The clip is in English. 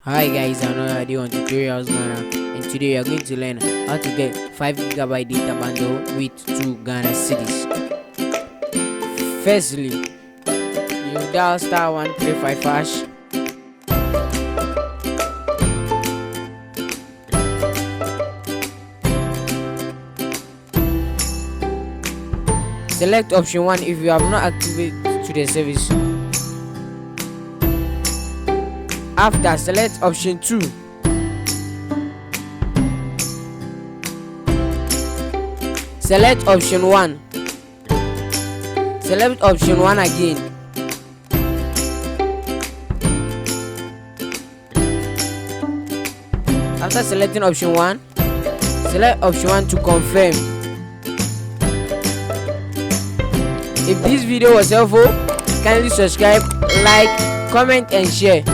Hi guys, another day on Tutorials Ghana, and today we are going to learn how to get 5 GB data bundle with 2 Ghana cedis. Firstly, you dial *135#. Select option 1 if you have not activated to the service. After, select option 2. Select option 1. Select option 1 again. After selecting option 1, select option 1 to confirm. If this video was helpful, kindly subscribe, like, comment and share.